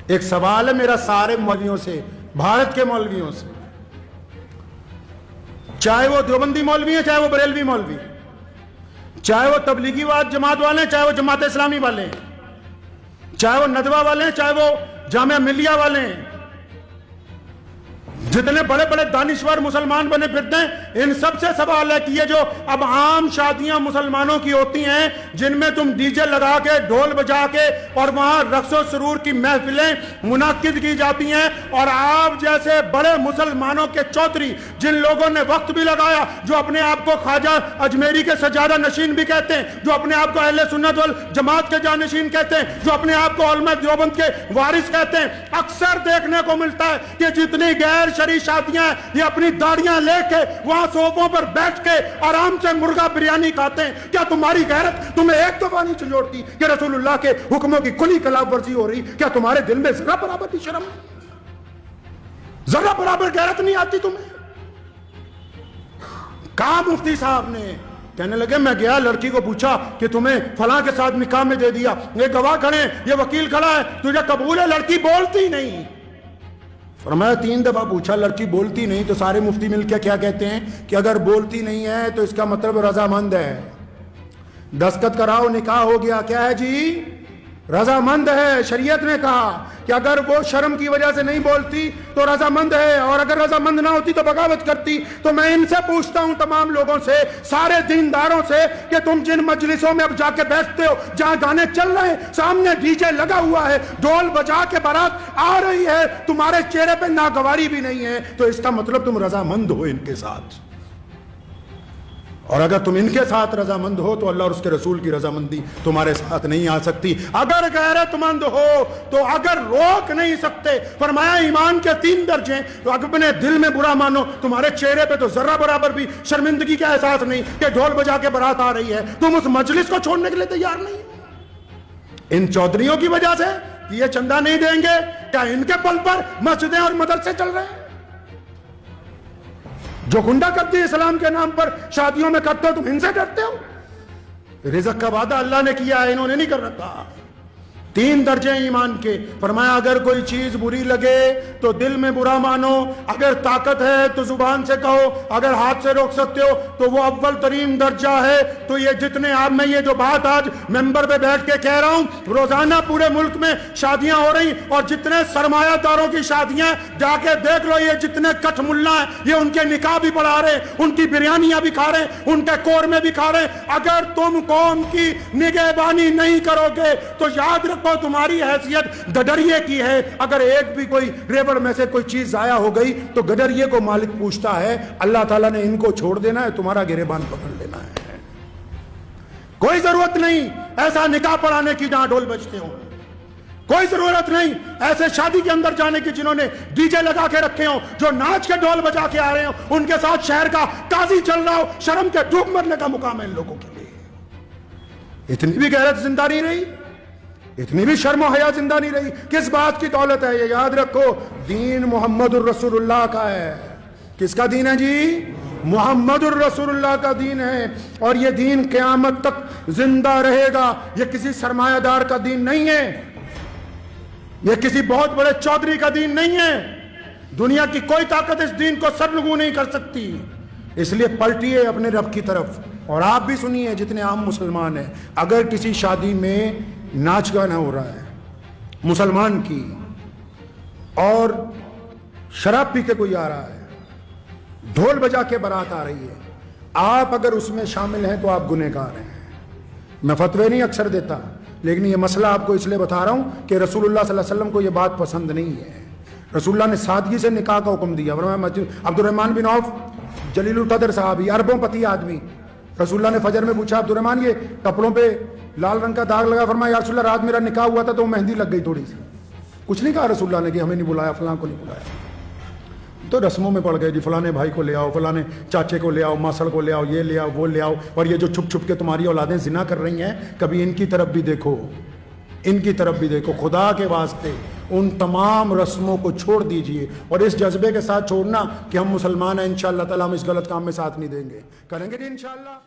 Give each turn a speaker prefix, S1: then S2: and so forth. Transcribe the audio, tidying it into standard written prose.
S1: ایک سوال ہے میرا سارے مولویوں سے، بھارت کے مولویوں سے، چاہے وہ دیوبندی مولوی ہیں، چاہے وہ بریلوی مولوی، چاہے وہ تبلیغی جماعت والے ہیں، چاہے وہ جماعت اسلامی والے ہیں، چاہے وہ ندوہ والے ہیں، چاہے وہ جامعہ ملیہ والے ہیں، جتنے بڑے بڑے دانشور مسلمان بنے پھرتے ہیں، ان سب سے سوال ہے کہ یہ جو اب عام شادیاں مسلمانوں کی ہوتی ہیں جن میں تم ڈی جے لگا کے ڈھول بجا کے اور وہاں رقص و سرور کی محفلیں منعقد کی جاتی ہیں، اور آپ جیسے بڑے مسلمانوں کے چودھری جن لوگوں نے وقت بھی لگایا، جو اپنے آپ کو خواجہ اجمیری کے سجادہ نشین بھی کہتے ہیں، جو اپنے آپ کو اہل سنت والجماعت کے جانشین کہتے ہیں، جو اپنے آپ کو علماء دیوبند کے وارث کہتے ہیں، اکثر دیکھنے کو ملتا ہے کہ جتنی غیر شرعی شادیاں یہ اپنی داڑیاں لے کے وہاں صوفوں پر بیٹھ کے آرام سے مرغا بریانی کھاتے ہیں۔ کیا تمہاری غیرت تمہیں ایک دفعہ نہیں چنجوڑتی کہ رسول اللہ کے حکموں کی کھلی خلاف ورزی ہو رہی؟ کیا تمہارے دل میں ذرا برابر کی شرم نہیں؟ ذرا برابر غیرت نہیں آتی تمہیں؟ کہا مفتی صاحب نے، کہنے لگے میں گیا لڑکی کو پوچھا کہ تمہیں فلاں کے ساتھ نکاح میں دے دیا، یہ گواہ کھڑے ہیں، یہ وکیل کھڑا ہے، تجھے قبول ہے؟ لڑکی بولتی نہیں۔ فرمایا 3 دفعہ پوچھا، لڑکی بولتی نہیں، تو سارے مفتی مل کے کیا کہتے ہیں کہ اگر بولتی نہیں ہے تو اس کا مطلب رضامند ہے، دستخط کراؤ نکاح ہو گیا۔ کیا ہے جی؟ رضامند ہے۔ شریعت نے کہا کہ اگر وہ شرم کی وجہ سے نہیں بولتی تو رضامند ہے، اور اگر رضامند نہ ہوتی تو بغاوت کرتی۔ تو میں ان سے پوچھتا ہوں، تمام لوگوں سے، سارے دینداروں سے، کہ تم جن مجلسوں میں اب جا کے بیٹھتے ہو جہاں گانے چل رہے ہیں، سامنے ڈی جے لگا ہوا ہے، ڈھول بجا کے بارات آ رہی ہے، تمہارے چہرے پہ ناگواری بھی نہیں ہے، تو اس کا مطلب تم رضامند ہو ان کے ساتھ۔ اور اگر تم ان کے ساتھ رضامند ہو تو اللہ اور اس کے رسول کی رضامندی تمہارے ساتھ نہیں آ سکتی۔ اگر غیرت مند ہو تو اگر روک نہیں سکتے، فرمایا ایمان کے 3 درجے، تو اپنے دل میں برا مانو، تمہارے چہرے پہ تو ذرہ برابر بھی شرمندگی کا احساس نہیں کہ ڈھول بجا کے بارات آ رہی ہے، تم اس مجلس کو چھوڑنے کے لیے تیار نہیں۔ ان چودھریوں کی وجہ سے کہ یہ چندہ نہیں دیں گے، کیا ان کے پل پر مسجدیں اور مدرسے چل رہے ہیں؟ جو گنڈا کرتی اسلام کے نام پر شادیوں میں کرتے ہو، تم ان سے ڈرتے ہو؟ رزق کا وعدہ اللہ نے کیا ہے، انہوں نے نہیں کر رکھا۔ 3 درجے ایمان کے، فرمایا اگر کوئی چیز بری لگے تو دل میں برا مانو، اگر طاقت ہے تو زبان سے کہو، اگر ہاتھ سے روک سکتے ہو تو وہ اول ترین درجہ ہے۔ تو یہ جتنے آپ میں یہ جو بات آج ممبر پہ بیٹھ کے کہہ رہا ہوں، روزانہ پورے ملک میں شادیاں ہو رہی، اور جتنے سرمایہ داروں کی شادیاں جا کے دیکھ لو، یہ جتنے کٹ ملا ہیں یہ ان کے نکاح بھی پڑھا رہے ہیں، ان کی بریانیاں بھی کھا رہے ہیں، ان کے قورمے بھی کھا رہے ہیں۔ اگر تم قوم کی نگہبانی نہیں کرو گے تو یاد رکھو تمہاری حیثیت گڈریے کی ہے۔ اگر ایک بھی کوئی ریوڑ میں سے کوئی چیز ضائع ہو گئی تو گڈریے کو مالک پوچھتا ہے، اللہ تعالیٰ نے ان کو چھوڑ دینا ہے، تمہارا گریبان پکڑ لینا ہے۔ کوئی ضرورت نہیں ایسا نکاح پڑھانے کی جہاں ڈھول بجتے ہوں، کوئی ضرورت نہیں ایسے شادی کے اندر جانے کی جنہوں نے ڈی جے لگا کے رکھے ہوں، جو ناچ کے ڈھول بجا کے آ رہے ہوں، ان کے ساتھ شہر کا قاضی چل رہا ہو۔ شرم کے ڈوب مرنے کا مقام ہے ان لوگوں کے لیے۔ اتنی بھی غیرت زندہ نہیں رہی، اتنی بھی شرم و حیا زندہ نہیں رہی۔ کس بات کی دولت ہے یہ یاد رکھو، دین محمد الرسول اللہ کا ہے۔ کس کا دین ہے جی؟ محمد الرسول اللہ کا دین ہے، اور یہ دین قیامت تک زندہ رہے گا۔ یہ کسی سرمایہ دار کا دین نہیں ہے، یہ کسی بہت بڑے چودھری کا دین نہیں ہے۔ دنیا کی کوئی طاقت اس دین کو سرنگو نہیں کر سکتی۔ اس لیے پلٹیے اپنے رب کی طرف، اور آپ بھی سنیے جتنے عام مسلمان ہیں، اگر کسی شادی میں ناچ گانا ہو رہا ہے مسلمان کی، اور شراب پی کے کوئی آ رہا ہے، ڈھول بجا کے بارات آ رہی ہے، آپ اگر اس میں شامل ہیں تو آپ گنہگار ہیں۔ میں فتوے نہیں اکثر دیتا، لیکن یہ مسئلہ آپ کو اس لیے بتا رہا ہوں کہ رسول اللہ صلی اللہ علیہ وسلم کو یہ بات پسند نہیں ہے۔ رسول اللہ نے سادگی سے نکاح کا حکم دیا۔ عبد الرحمن بن عوف جلیل القدر صحابی، اربوں پتی آدمی، رسول اللہ نے فجر میں پوچھا عبد الرحمن یہ کپڑوں پہ لال رنگ کا داغ لگا، فرمایا یا رسول اللہ رات میرا نکاح ہوا تھا تو مہندی لگ گئی تھوڑی سی۔ کچھ نہیں کہا رسول اللہ نے کہ ہمیں نہیں بلایا، فلاں کو نہیں بلایا، تو رسموں میں پڑ گئے جی فلانے بھائی کو لے آؤ، فلانے چاچے کو لے آؤ، ماسڑ کو لے آؤ، یہ لے آؤ وہ لے آؤ۔ اور یہ جو چھپ چھپ کے تمہاری اولادیں زنا کر رہی ہیں، کبھی ان کی طرف بھی دیکھو، ان کی طرف بھی دیکھو۔ خدا کے واسطے ان تمام رسموں کو چھوڑ دیجئے، اور اس جذبے کے ساتھ چھوڑنا کہ ہم مسلمان ہیں، انشاءاللہ تعالیٰ ہم اس غلط کام میں ساتھ نہیں دیں گے، کریں گے جی انشاءاللہ۔